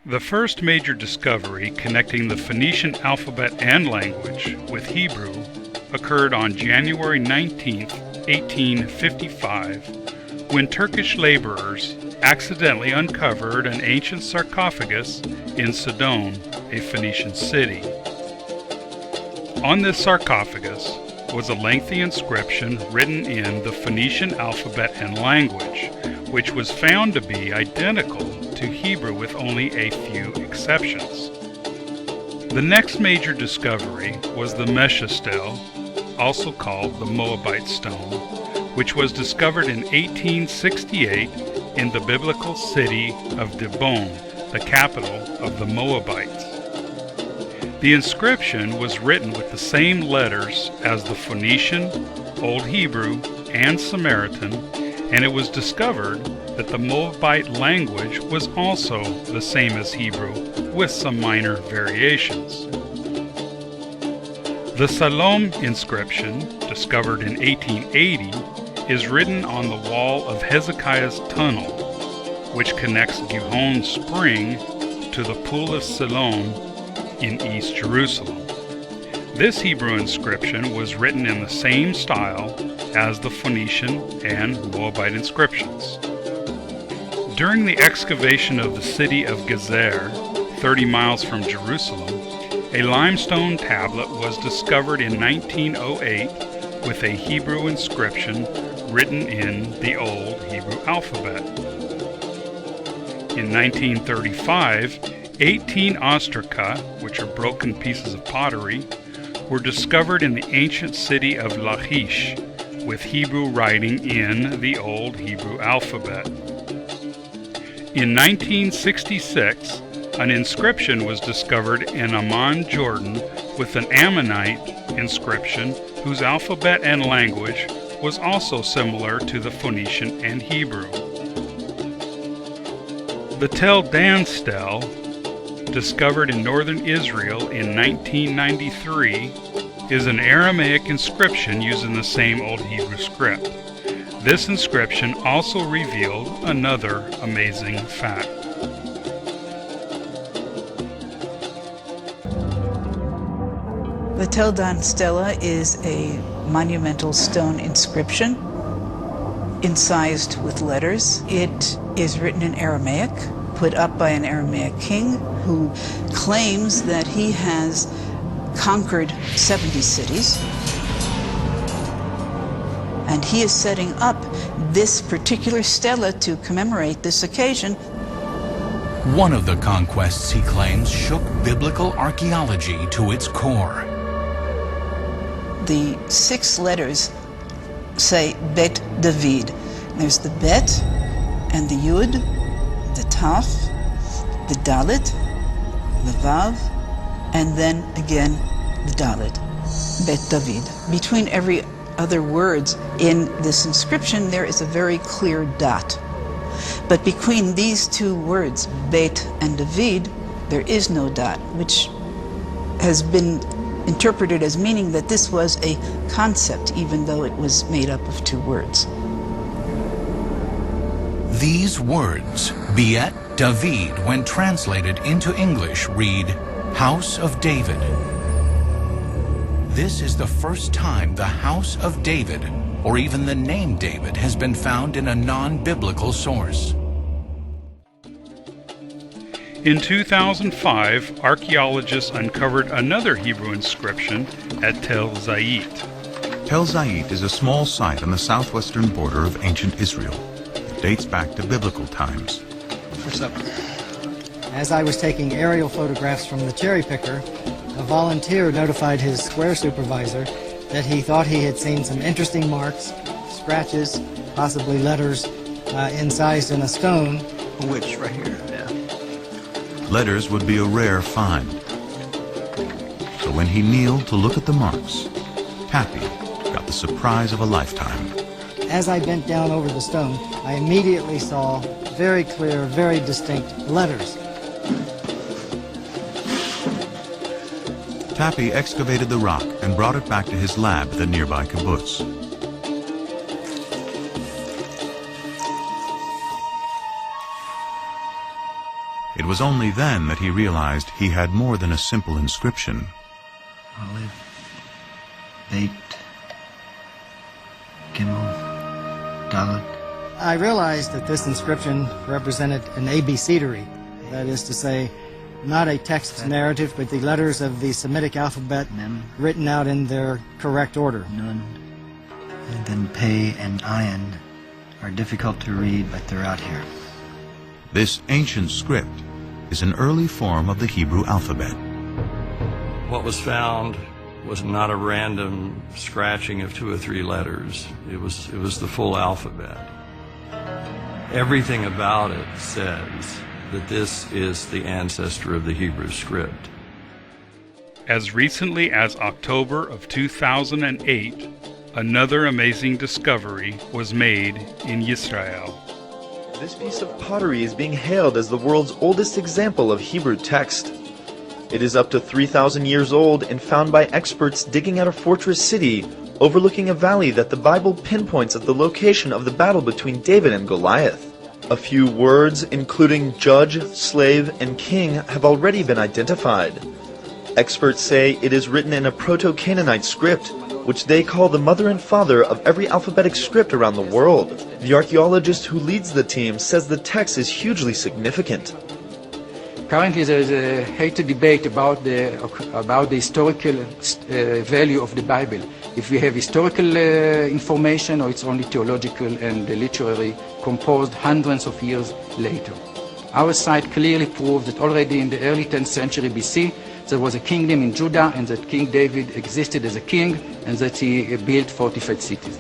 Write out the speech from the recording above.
The first major discovery connecting the Phoenician alphabet and language with Hebrew occurred on January 19, 1855, when Turkish laborers accidentally uncovered an ancient sarcophagus in Sidon, a Phoenician city. On this sarcophagus was a lengthy inscription written in the Phoenician alphabet and language, which was found to be identical to Hebrew with only a few exceptions. The next major discovery was the Mesha Stele, also called the Moabite Stone, which was discovered in 1868 in the biblical city of Dibon, the capital of the Moabites. The inscription was written with the same letters as the Phoenician, Old Hebrew, and Samaritan, and it was discovered that the Moabite language was also the same as Hebrew, with some minor variations. The Siloam Inscription, discovered in 1880, is written on the wall of Hezekiah's tunnel, which connects Gihon Spring to the Pool of Siloam in East Jerusalem. This Hebrew inscription was written in the same style as the Phoenician and Moabite inscriptions. During the excavation of the city of Gezer, 30 miles from Jerusalem, a limestone tablet was discovered in 1908 with a Hebrew inscription written in the Old Hebrew alphabet. In 1935, 18 ostraca, which are broken pieces of pottery, were discovered in the ancient city of Lachish, with Hebrew writing in the Old Hebrew alphabet. In 1966, an inscription was discovered in Amman, Jordan, with an Ammonite inscription whose alphabet and language was also similar to the Phoenician and Hebrew. The Tel Dan Stella, discovered in northern Israel in 1993, is an Aramaic inscription using the same Old Hebrew script. This inscription also revealed another amazing fact. The Tel Dan Stella is a monumental stone inscription incised with letters. It is written in Aramaic, put up by an Aramaic king who claims that he has conquered 70 cities. And he is setting up this particular stela to commemorate this occasion. One of the conquests, he claims, shook biblical archaeology to its core. The 6 letters say Bet David. There's the Bet and the Yud, the Taf, the Dalet, the Vav, and then again the Dalet, Bet David. Between every other words in this inscription, there is a very clear dot. But between these 2 words, Bet and David, there is no dot, which has been interpreted as meaning that this was a concept, even though it was made up of 2 words. These words, Beet David, when translated into English, read, House of David. This is the first time the House of David, or even the name David, has been found in a non-biblical source. In 2005, archaeologists uncovered another Hebrew inscription at Tel Zayit. Tel Zayit is a small site on the southwestern border of ancient Israel. It dates back to biblical times. For supper. As I was taking aerial photographs from the cherry picker, a volunteer notified his square supervisor that he thought he had seen some interesting marks, scratches, possibly letters incised in a stone. Which, right here, yeah. Letters would be a rare find. So when he kneeled to look at the marks, Happy got the surprise of a lifetime. As I bent down over the stone, I immediately saw very clear, very distinct letters. Happy excavated the rock and brought it back to his lab at the nearby kibbutz. It was only then that he realized he had more than a simple inscription. Olive, Beit, Gimel, Dalet. I realized that this inscription represented an abecedery, that is to say, not a text narrative, but the letters of the Semitic alphabet Mem, written out in their correct order. Nun, and then Pei and Ayin are difficult to read, but they're out here. This ancient script is an early form of the Hebrew alphabet. What was found was not a random scratching of 2 or 3 letters. It was the full alphabet. Everything about it says that this is the ancestor of the Hebrew script. As recently as October of 2008, another amazing discovery was made in Israel. This piece of pottery is being hailed as the world's oldest example of Hebrew text. It is up to 3,000 years old and found by experts digging at a fortress city overlooking a valley that the Bible pinpoints as the location of the battle between David and Goliath. A few words, including judge, slave, and king, have already been identified. Experts say it is written in a Proto-Canaanite script, which they call the mother and father of every alphabetic script around the world. The archaeologist who leads the team says the text is hugely significant. Currently there is a heated debate about the historical value of the Bible. If we have historical information or it's only theological and literary, composed hundreds of years later. Our site clearly proves that already in the early 10th century BC there was a kingdom in Judah and that King David existed as a king and that he built fortified cities.